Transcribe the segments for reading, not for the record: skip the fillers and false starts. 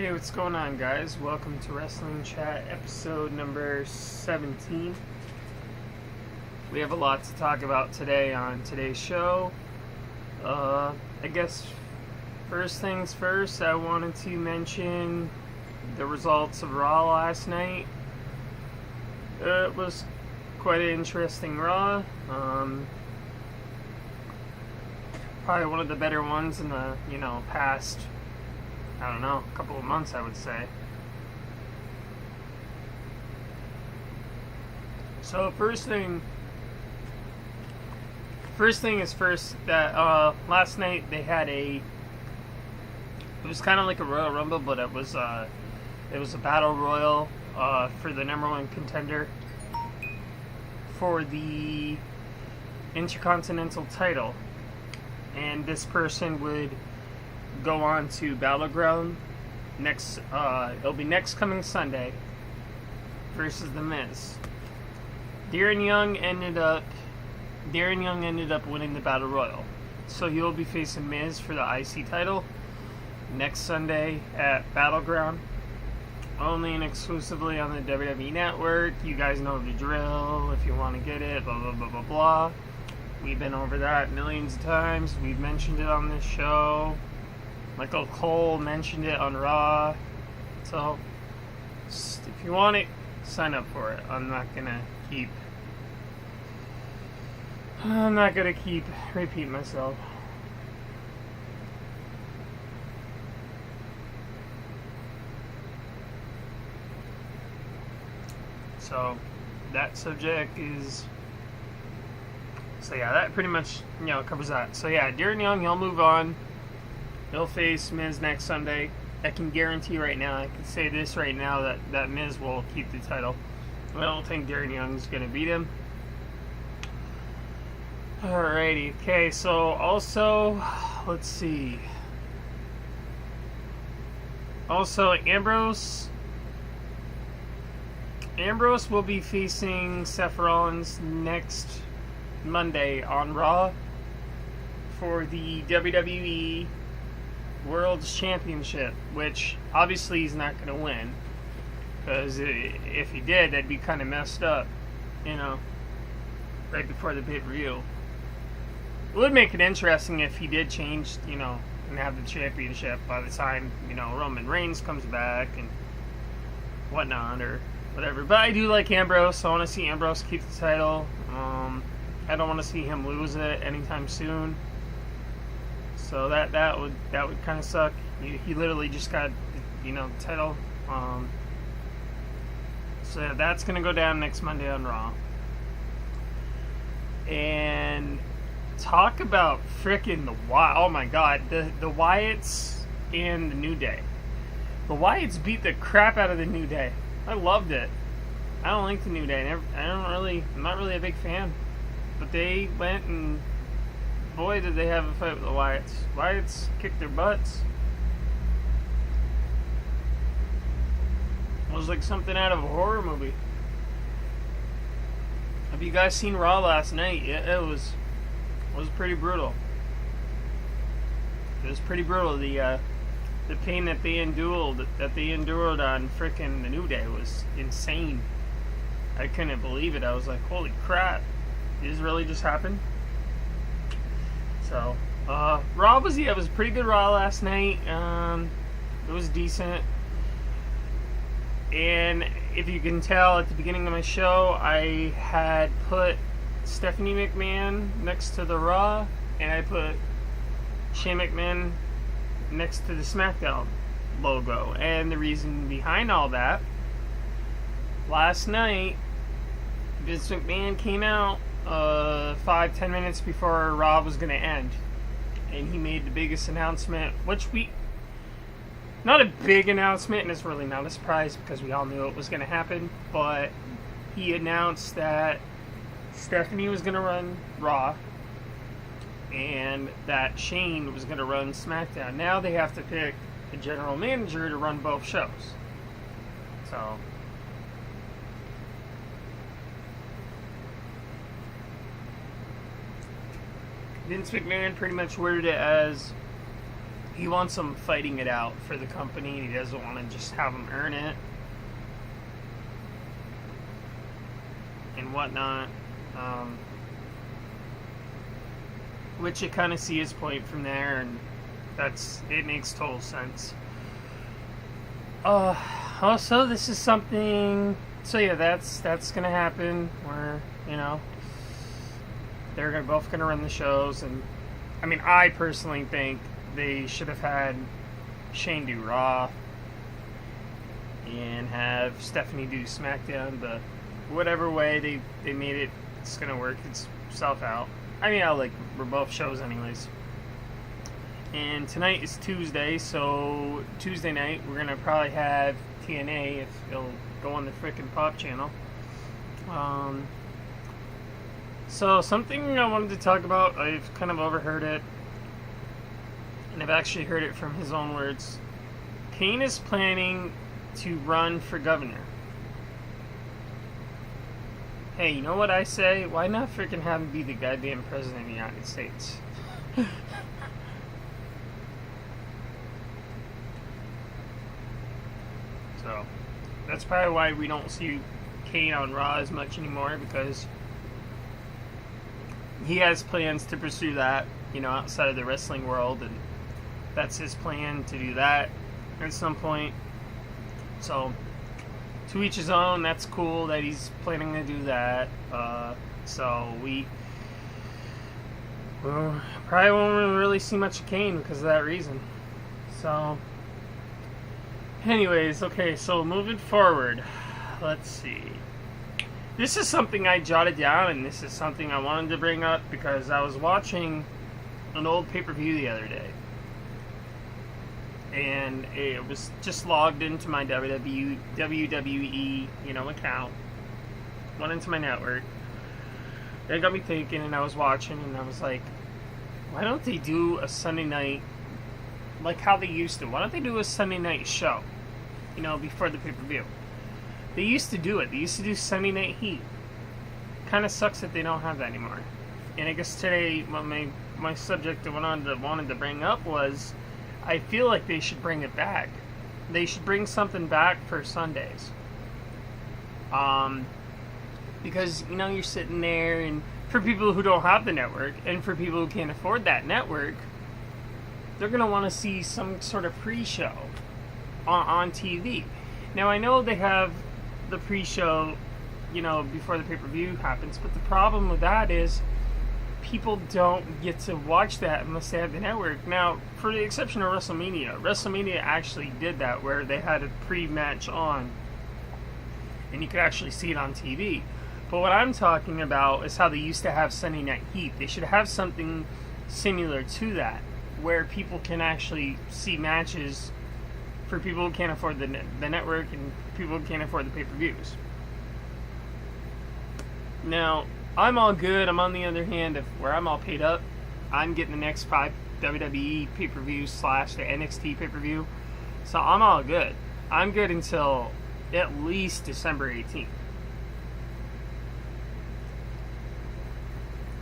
Hey, what's going on, guys? Welcome to Wrestling Chat, episode number 17. We have a lot to talk about today on today's show. I guess first things first, I wanted to mention the results of Raw last night. It was quite an interesting Raw. Probably one of the better ones in the, past, a couple of months, I would say. So first thing is first, that last night they had it was kind of like a Royal Rumble, but it was a Battle Royal for the number one contender for the Intercontinental title. And this person would go on to Battleground it'll be next coming Sunday versus The Miz. Darren Young ended up winning the Battle Royal. So he'll be facing Miz for the IC title next Sunday at Battleground. Only and exclusively on the WWE Network. You guys know the drill. If you want to get it, blah, blah, blah, blah, blah. We've been over that millions of times. We've mentioned it on this show. Michael Cole mentioned it on Raw. So, if you want it, sign up for it. I'm not gonna keep repeating myself. So, that subject is... So yeah, that pretty much, covers that. So yeah, Darren Young, he'll move on. He'll face Miz next Sunday. I can guarantee right now, I can say this right now, that Miz will keep the title. I don't think Darren Young's going to beat him. Alrighty, okay, so also, let's see. Also, Ambrose will be facing Seth Rollins next Monday on Raw for the WWE World Championship, which obviously he's not going to win, because if he did, that'd be kind of messed up, right before the pay-per-view. It would make it interesting if he did change, and have the championship by the time, Roman Reigns comes back and whatnot, or whatever. But I do like Ambrose, so I want to see Ambrose keep the title. I don't want to see him lose it anytime soon. So that would kind of suck. He literally just got the title. So yeah, that's gonna go down next Monday on Raw. And talk about frickin' the Wyatt. Oh my God, the Wyatts and the New Day. The Wyatts beat the crap out of the New Day. I loved it. I don't like the New Day. I'm not really a big fan. But they went and, boy, did they have a fight with the Wyatts. Wyatts kicked their butts. It was like something out of a horror movie. Have you guys seen Raw last night? Yeah, it was pretty brutal. It was pretty brutal. The pain that they endured on frickin' the New Day was insane. I couldn't believe it. I was like, holy crap. Did this really just happen? So, Raw was a pretty good Raw last night. It was decent. And if you can tell at the beginning of my show, I had put Stephanie McMahon next to the Raw, and I put Shane McMahon next to the SmackDown logo. And the reason behind all that, last night, Vince McMahon came out 5-10 minutes before Raw was going to end, and he made the biggest announcement, not a big announcement, and it's really not a surprise because we all knew it was going to happen, but he announced that Stephanie was going to run Raw and that Shane was going to run SmackDown. Now they have to pick a general manager to run both shows. So Vince McMahon pretty much worded it as he wants them fighting it out for the company, and he doesn't want to just have them earn it and whatnot. Which you kind of see his point from there, and it makes total sense. Also, this is something. So yeah, that's gonna happen. Where they're both gonna run the shows, and I mean, I personally think they should have had Shane do Raw and have Stephanie do SmackDown, but whatever way they made it, it's gonna work itself out. I mean, I like both shows anyways. And tonight is Tuesday, so Tuesday night we're gonna probably have TNA if it'll go on the frickin' Pop channel. So something I wanted to talk about, I've kind of overheard it, and I've actually heard it from his own words. Kane is planning to run for governor. Hey, you know what I say? Why not freaking have him be the goddamn president of the United States? So, that's probably why we don't see Kane on Raw as much anymore, because he has plans to pursue that, outside of the wrestling world, and that's his plan to do that at some point. So, to each his own. That's cool that he's planning to do that. So we probably won't really see much of Kane because of that reason. So, anyways, okay, so moving forward, let's see. This is something I jotted down, and this is something I wanted to bring up because I was watching an old pay-per-view the other day. And it was just logged into my WWE, account. Went into my network. That got me thinking, and I was watching, and I was like, why don't they do a Sunday night, like how they used to? Why don't they do a Sunday night show, before the pay-per-view? They used to do it. They used to do Sunday Night Heat. Kind of sucks that they don't have that anymore. And I guess today, what my subject I wanted to bring up was, I feel like they should bring it back. They should bring something back for Sundays. Because, you're sitting there, and for people who don't have the network, and for people who can't afford that network, they're going to want to see some sort of pre-show on TV. Now, I know they have the pre-show, before the pay-per-view happens, but the problem with that is people don't get to watch that unless they have the network. Now, for the exception of WrestleMania actually did that, where they had a pre-match on, and you could actually see it on TV. But what I'm talking about is how they used to have Sunday Night Heat. They should have something similar to that, where people can actually see matches for people who can't afford the network and people who can't afford the pay-per-views. Now, I'm all good. I'm on the other hand of where I'm all paid up. I'm getting the next 5 WWE pay-per-views / the NXT pay-per-view. So I'm all good. I'm good until at least December 18th.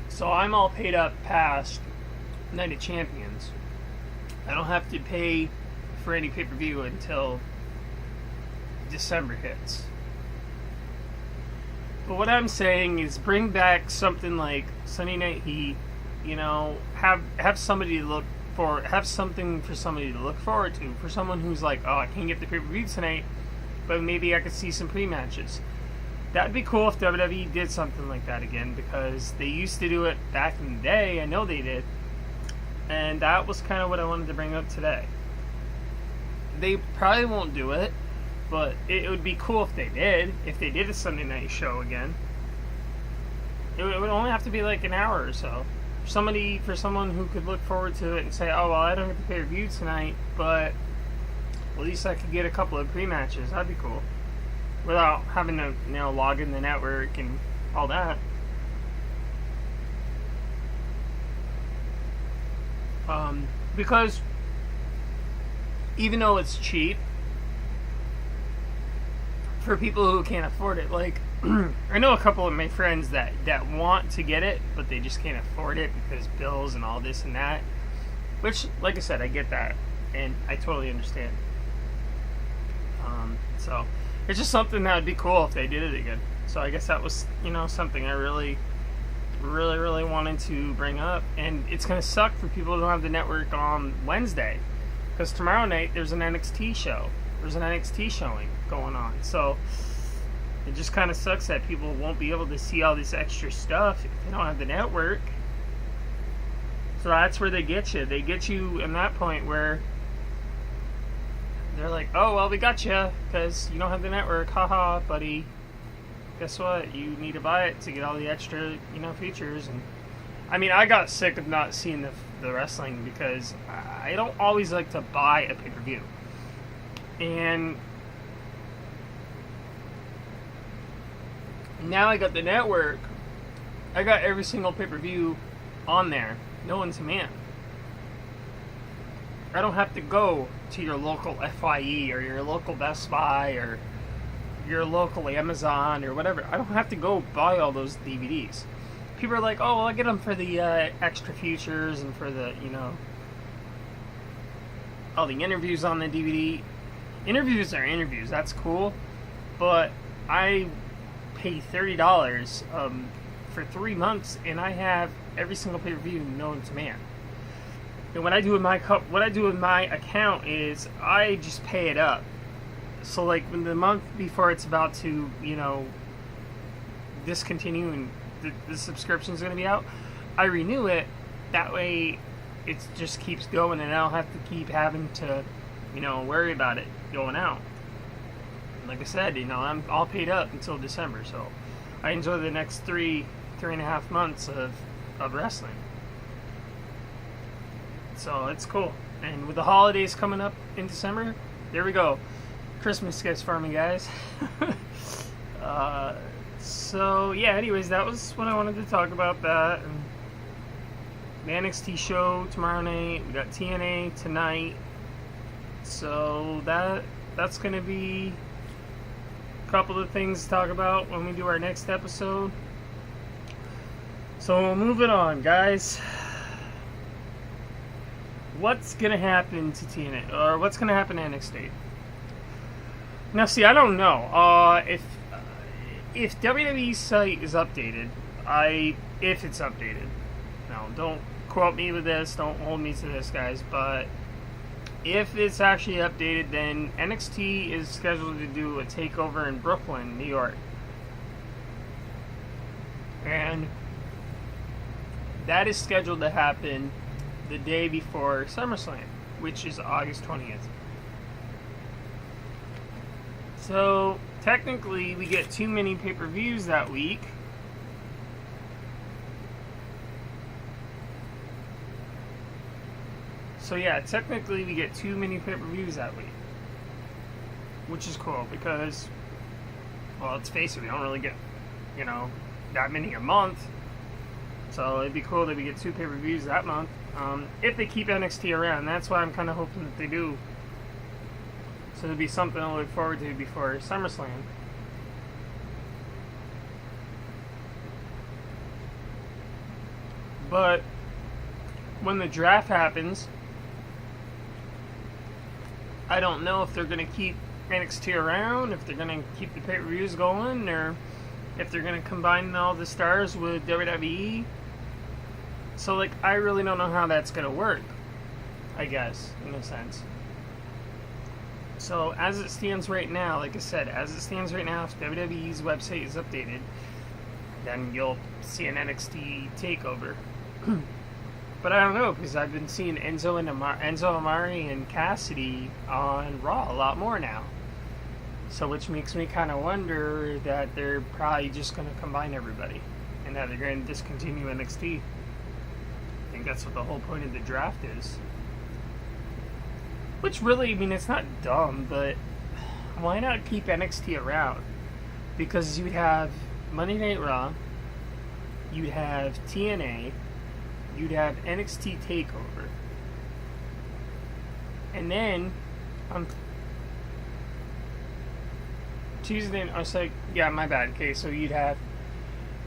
So I'm all paid up past Night of Champions. I don't have to pay for any pay-per-view until December hits. But what I'm saying is bring back something like Sunday Night Heat, have somebody to look for, have something for somebody to look forward to, for someone who's like, oh, I can't get the pay-per-view tonight, but maybe I could see some pre-matches. That'd be cool if WWE did something like that again, because they used to do it back in the day. I know they did. And that was kind of what I wanted to bring up today. They probably won't do it, but it would be cool if they did. If they did a Sunday night show again, it would only have to be like an hour or so. For someone who could look forward to it and say, "Oh well, I don't get the pay-per-view tonight, but at least I could get a couple of pre-matches." That'd be cool, without having to log in the network and all that. Because even though it's cheap, for people who can't afford it, like I know a couple of my friends that want to get it, but they just can't afford it because bills and all this and that. Which, like I said, I get that. and I totally understand. So it's just something that would be cool if they did it again. So I guess that was, something I really wanted to bring up. And it's going to suck for people who don't have the network on Wednesday, because tomorrow night there's an NXT show. There's an NXT showing going on. So it just kind of sucks that people won't be able to see all this extra stuff if they don't have the network. So that's where they get you. They get you in that point where they're like, oh, well, we got you because you don't have the network. Haha, buddy. Guess what? You need to buy it to get all the extra, features. And I mean, I got sick of not seeing the wrestling because I don't always like to buy a pay-per-view. And now I got the network. I got every single pay-per-view on there, known to man. I don't have to go to your local FYE or your local Best Buy or your local Amazon or whatever. I don't have to go buy all those DVDs. People are like, oh, well, I get them for the extra features and for the, all the interviews on the DVD. Interviews are interviews. That's cool. But I pay $30 for 3 months, and I have every single pay-per-view known to man. And what I do with my account is I just pay it up. So like when the month before it's about to, discontinue and the subscription is going to be out, I renew it. That way it just keeps going, and I don't have to keep having to, worry about it going out. And like I said, I'm all paid up until December, so I enjoy the next three and a half months of wrestling. So it's cool. And with the holidays coming up in December, there we go. Christmas gifts for me, guys. So yeah, anyways, that was what I wanted to talk about. That and the NXT show tomorrow night. We got TNA tonight. So that's gonna be a couple of things to talk about when we do our next episode. So moving on, guys. What's going to happen to TNA, or what's going to happen to NXT? Now, see, I don't know. If WWE's site is updated, if it's updated, now don't quote me with this, don't hold me to this, guys, but if it's actually updated, then NXT is scheduled to do a takeover in Brooklyn, New York. And that is scheduled to happen the day before SummerSlam, which is August 20th. So, technically, we get too many pay-per-views that week. So yeah, technically we get too many pay-per-views that week. Which is cool, because, well, let's face it, we don't really get, that many a month. So it'd be cool that we get 2 pay-per-views that month. If they keep NXT around, that's why I'm kind of hoping that they do. So it'll be something to look forward to before SummerSlam. But when the draft happens, I don't know if they're going to keep NXT around, if they're going to keep the pay-per-views going, or if they're going to combine all the stars with WWE. So, I really don't know how that's going to work, I guess, in a sense. So, as it stands right now, like I said, if WWE's website is updated, then you'll see an NXT takeover. But I don't know, because I've been seeing Enzo Amari and Cassidy on Raw a lot more now. So, which makes me kind of wonder that they're probably just going to combine everybody, and that they're going to discontinue NXT. I think that's what the whole point of the draft is. Which really, it's not dumb, but why not keep NXT around? Because you'd have Monday Night Raw, you'd have TNA, you'd have NXT TakeOver. And then, on Tuesday, I was like, yeah, my bad. Okay, so you'd have,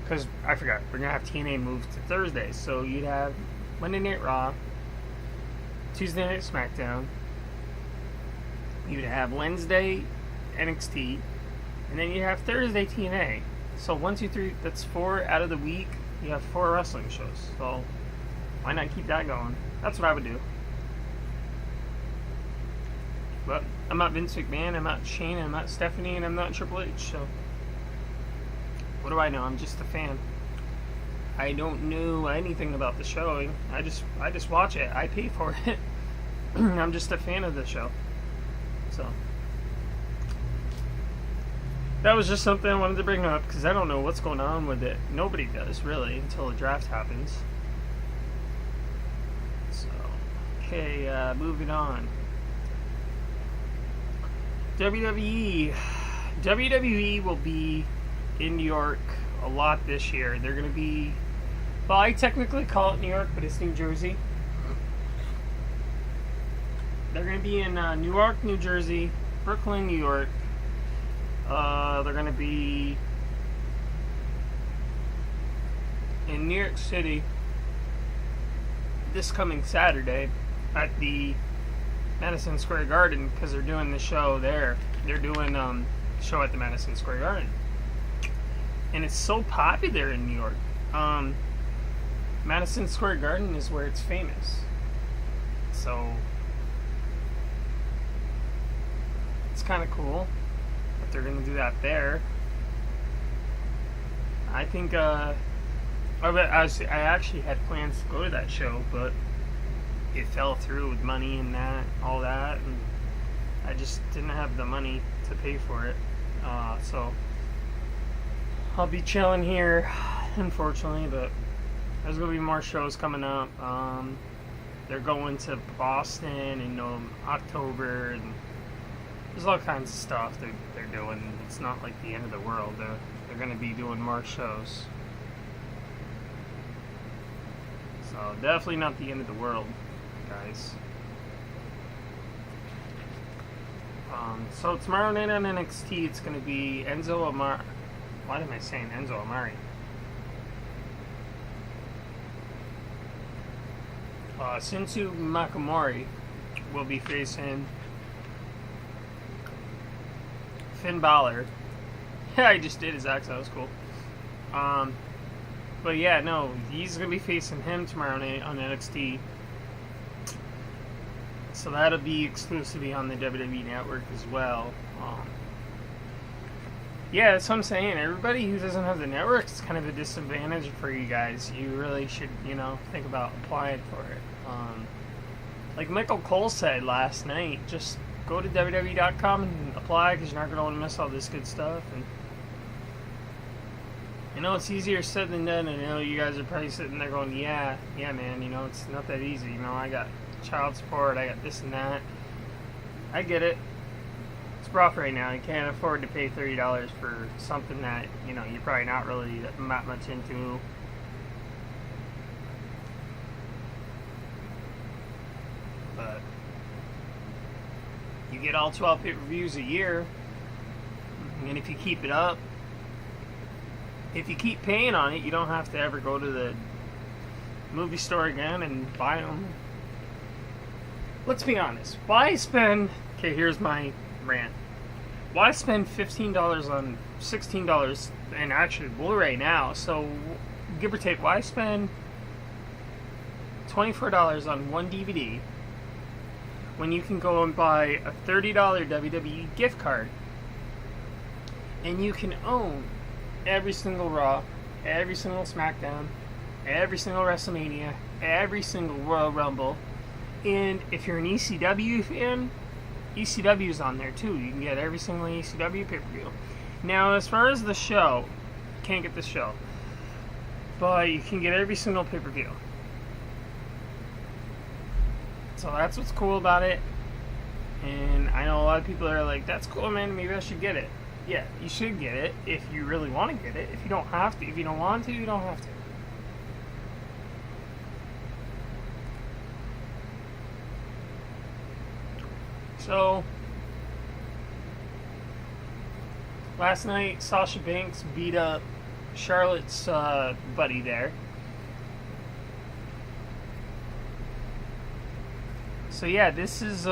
because I forgot, we're going to have TNA moved to Thursday. So you'd have Monday Night Raw, Tuesday Night SmackDown, You'd have Wednesday NXT, and then you have Thursday TNA. So 1, 2, 3, that's 4 out of the week. You have 4 wrestling shows. So why not keep that going? That's what I would do. But I'm not Vince McMahon, I'm not Shane, I'm not Stephanie, and I'm not Triple H. So what do I know? I'm just a fan. I don't know anything about the show. I just watch it. I pay for it. I'm just a fan of the show. So that was just something I wanted to bring up because I don't know what's going on with it. Nobody does really until the draft happens. So okay, moving on. WWE will be in New York a lot this year. They're going to be, well, I technically call it New York, but it's New Jersey. They're going to be in Newark, New Jersey, Brooklyn, New York. They're going to be in New York City this coming Saturday at the Madison Square Garden because they're doing the show there. They're doing a show at the Madison Square Garden. And it's so popular in New York. Madison Square Garden is where it's famous. So it's kind of cool that they're going to do that there. I think I actually had plans to go to that show, but it fell through with money and all that, and I just didn't have the money to pay for it. So I'll be chilling here, unfortunately, but there's going to be more shows coming up. They're going to Boston in October, and there's all kinds of stuff they're doing. It's not like the end of the world. They're going to be doing more shows. So definitely not the end of the world, guys. So tomorrow night on NXT, it's going to be Enzo Amari. Why am I saying Enzo Amari? Shinsuke Nakamura will be facing Finn Balor. Yeah, I just did his accent. That was cool. But yeah, no, he's going to be facing him tomorrow night on NXT. So that'll be exclusively on the WWE Network as well. Yeah, that's what I'm saying. Everybody who doesn't have the network is kind of a disadvantage for you guys. You really should, think about applying for it. Like Michael Cole said last night, just go to WWE.com and apply because you're not going to want to miss all this good stuff. And it's easier said than done. And you guys are probably sitting there going, yeah, man, it's not that easy. I got child support, I got this and that. I get it. It's rough right now. You can't afford to pay $30 for something that, you're probably not really that much into. But you get all 12 pay-per-views a year, and if you keep it up, if you keep paying on it, you don't have to ever go to the movie store again and buy them. Let's be honest. Why spend... Okay, here's my rant. Why spend $15 on $16 and actually Blu-ray now? So, give or take, why spend $24 on one DVD when you can go and buy a $30 WWE gift card and you can own every single Raw, every single SmackDown, every single WrestleMania, every single Royal Rumble? And if you're an ECW fan, ECW's on there too. You can get every single ECW pay-per-view. Now, as far as the show, you can't get the show, but you can get every single pay-per-view. So that's what's cool about it. And I know a lot of people are like, that's cool, man, maybe I should get it. Yeah, you should get it if you really want to get it. If you don't have to. If you don't want to, you don't have to. So, last night, Sasha Banks beat up Charlotte's buddy there. So yeah, this is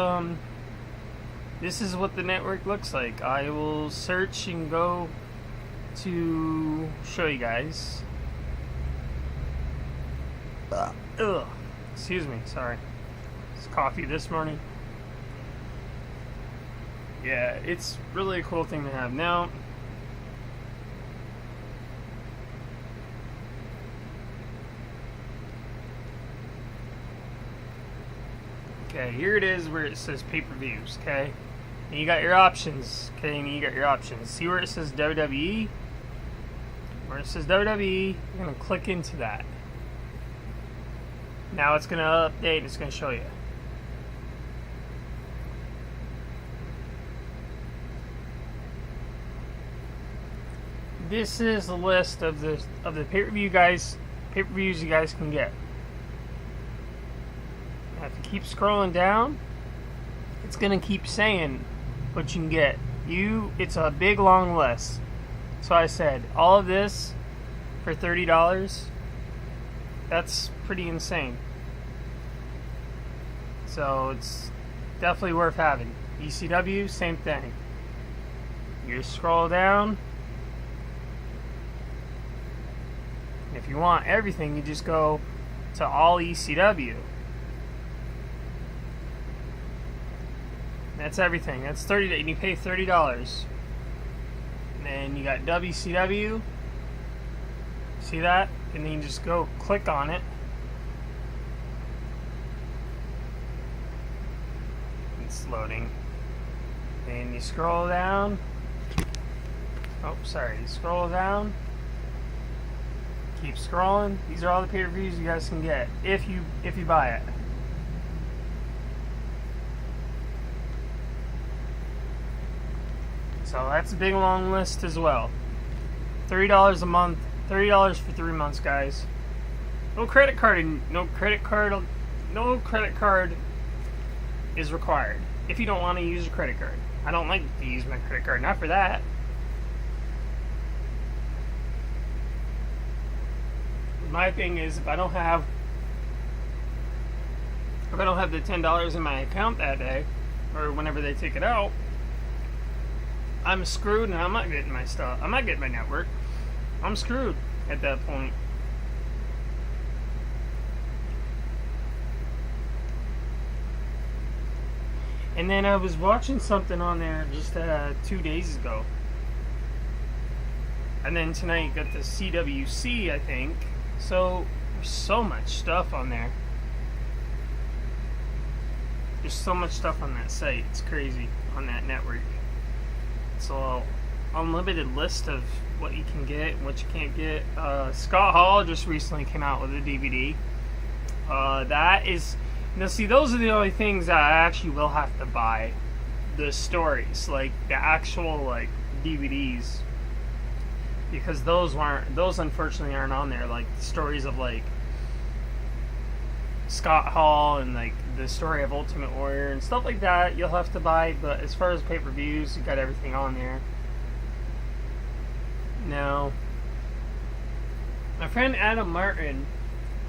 this is what the network looks like. I will search and go to show you guys. Ugh. Excuse me, sorry. It's coffee this morning. Yeah, it's really a cool thing to have. Now, okay, here it is where it says pay-per-views, okay? And you got your options, okay? And you got your options. See where it says WWE? Where it says WWE, you're going to click into that. Now it's going to update and it's going to show you. This is the list of the pay-per-views you guys can get. Now if you keep scrolling down, it's gonna keep saying what you can get. It's a big long list. So I said all of this for $30. That's pretty insane. So it's definitely worth having. ECW, same thing. You scroll down. If you want everything, you just go to all ECW. That's everything. That's $30, and you pay $30. And then you got WCW. See that? And then you just go click on it. It's loading. Then you scroll down. Oh, sorry. You scroll down. Keep scrolling. These are all the pay-per-views you guys can get if you buy it. So that's a big long list as well. $30 a month. $30 for 3 months, guys. No credit card. No credit card is required if you don't want to use a credit card. I don't like to use my credit card. Not for that. My thing is, if I don't have the $10 in my account that day, or whenever they take it out, I'm screwed, and I'm not getting my stuff. I'm not getting my network. I'm screwed at that point. And then I was watching something on there just 2 days ago, and then tonight got the CWC, I think. So there's so much stuff on there. There's so much stuff on that site. It's crazy on that network. It's a unlimited list of what you can get and what you can't get. Scott Hall just recently came out with a DVD. That is, now see, those are the only things that I actually will have to buy. The stories, like the actual like DVDs. Because those unfortunately aren't on there. Like the stories of like Scott Hall and like the story of Ultimate Warrior and stuff like that, you'll have to buy. But as far as pay-per-views, you got everything on there. Now, my friend Adam Martin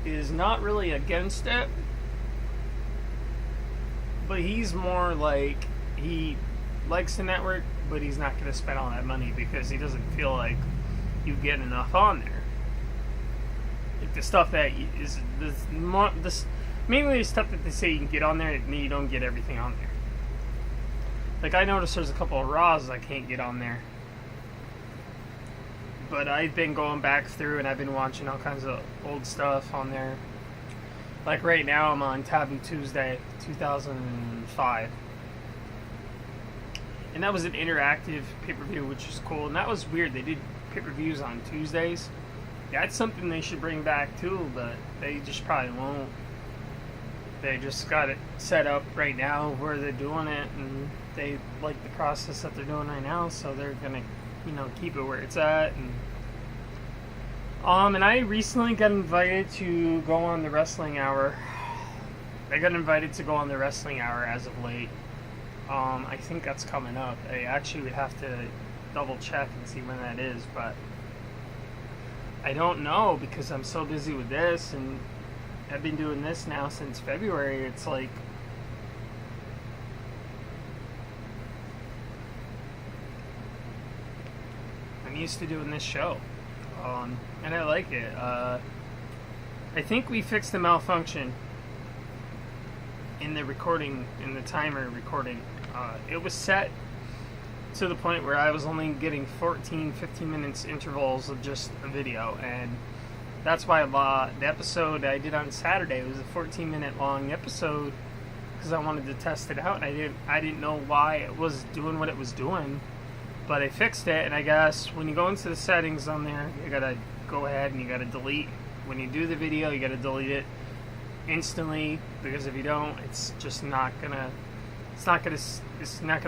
is not really against it, but he's more like, he likes the network, but he's not going to spend all that money because he doesn't feel like you get enough on there. Like the stuff that is this mainly the stuff that they say you can get on there, and you don't get everything on there. Like I noticed there's a couple of Raws I can't get on there, but I've been going back through and I've been watching all kinds of old stuff on there. Like right now I'm on Taboo Tuesday 2005. And that was an interactive pay-per-view, which is cool. And that was weird. They did pay-per-views on Tuesdays. That's something they should bring back too, but they just probably won't. They just got it set up right now where they're doing it, and they like the process that they're doing right now, so they're gonna, keep it where it's at. And I recently got invited to go on the Wrestling Hour. I got invited to go on the Wrestling Hour as of late. I think that's coming up. I actually would have to double check and see when that is, but I don't know because I'm so busy with this, and I've been doing this now since February. It's like used to doing this show. And I like it. I think we fixed the malfunction in the recording, in the timer recording. It was set to the point where I was only getting 15 minutes intervals of just a video, and that's why the episode I did on Saturday was a 14-minute long episode, because I wanted to test it out, and I didn't know why it was doing what it was doing, but I fixed it. And I guess when you go into the settings on there, you gotta go ahead and you gotta delete. When you do the video, you gotta delete it instantly, because if you don't, it's just not gonna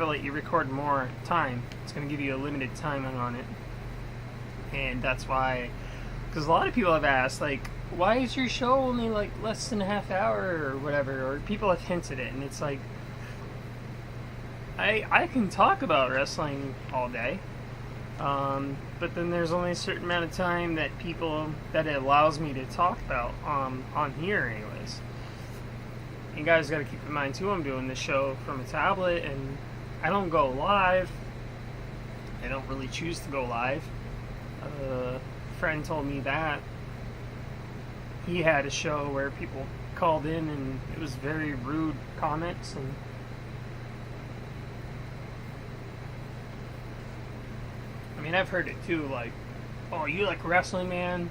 let you record more time. It's gonna give you a limited time on it, and that's why. Because a lot of people have asked, like, why is your show only like less than a half hour or whatever, or people have hinted it, and it's like, I can talk about wrestling all day, but then there's only a certain amount of time that it allows me to talk about on here anyways. You guys got to keep in mind too, I'm doing this show from a tablet, and I don't go live. I don't really choose to go live. A friend told me that he had a show where people called in and it was very rude comments, and I mean, I've heard it too, like, oh, you like wrestling, man?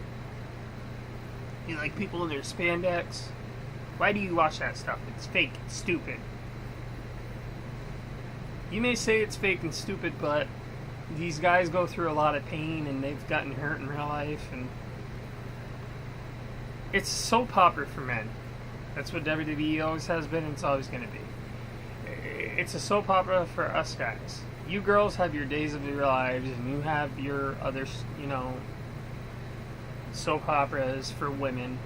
You like people in their spandex? Why do you watch that stuff? It's fake, it's stupid. You may say it's fake and stupid, but these guys go through a lot of pain, and they've gotten hurt in real life, and it's soap opera for men. That's what WWE always has been, and it's always going to be. It's a soap opera for us guys. You girls have your days of your lives, and you have your other, soap operas for women.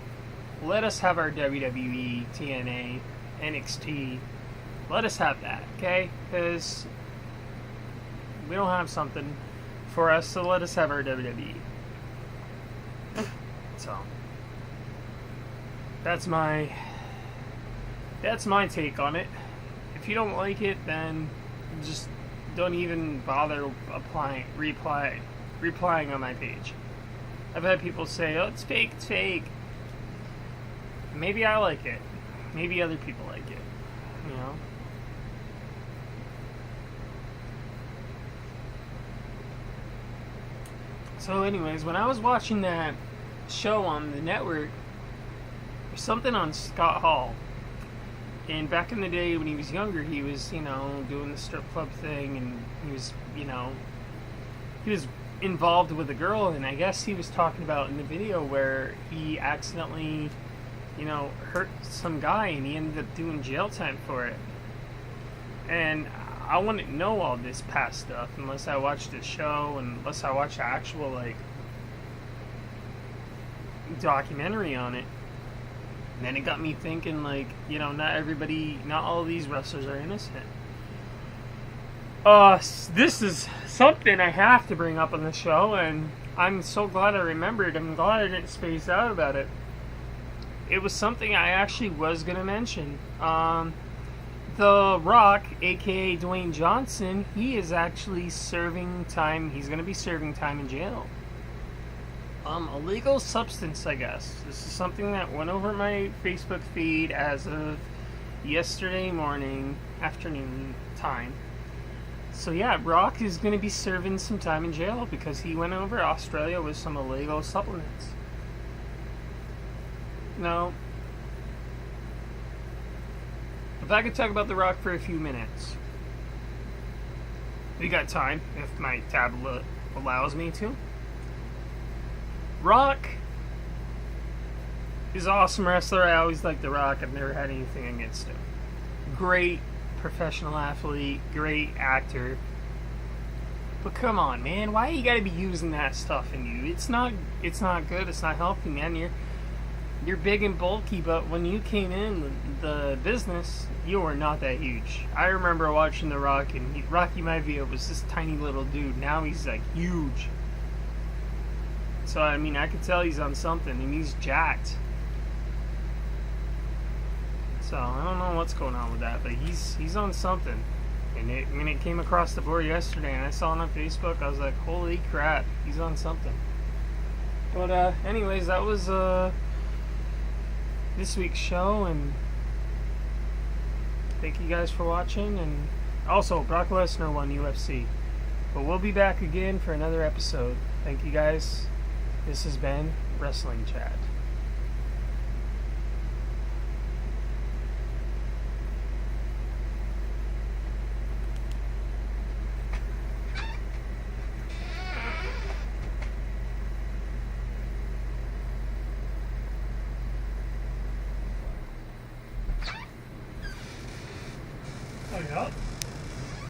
Let us have our WWE, TNA, NXT. Let us have that, okay? Because we don't have something for us, so let us have our WWE. So that's my take on it. If you don't like it, then just don't even bother replying on my page. I've had people say, oh, it's fake, it's fake. Maybe I like it. Maybe other people like it. So anyways, when I was watching that show on the network, there's something on Scott Hall. And back in the day when he was younger, he was, doing the strip club thing, and he was involved with a girl, and I guess he was talking about in the video where he accidentally, hurt some guy, and he ended up doing jail time for it. And I wouldn't know all this past stuff unless I watched the show, and unless I watched the actual, documentary on it. And then it got me thinking, not all of these wrestlers are innocent. This is something I have to bring up on the show, and I'm so glad I remembered. I'm glad I didn't space out about it. It was something I actually was going to mention. The Rock, aka Dwayne Johnson, he is actually serving time. He's going to be serving time in jail. Illegal substance, I guess. This is something that went over my Facebook feed as of yesterday afternoon time. So yeah, Rock is going to be serving some time in jail because he went over to Australia with some illegal supplements. Now, if I could talk about The Rock for a few minutes. We got time, if my tablet allows me to. Rock is an awesome wrestler. I always liked The Rock. I've never had anything against him. Great professional athlete, great actor. But come on, man, why you gotta be using that stuff in you? It's not good, it's not healthy, man. You're big and bulky, but when you came in the business, you were not that huge. I remember watching The Rock, and Rocky Maivia was this tiny little dude. Now he's huge. So, I mean, I could tell he's on something, and he's jacked. So, I don't know what's going on with that, but he's on something. And when it came across the board yesterday and I saw it on Facebook, I was like, holy crap, he's on something. But anyways, that was this week's show, and thank you guys for watching. And also, Brock Lesnar won UFC. But we'll be back again for another episode. Thank you guys. This has been Wrestling Chat. Oh, yeah.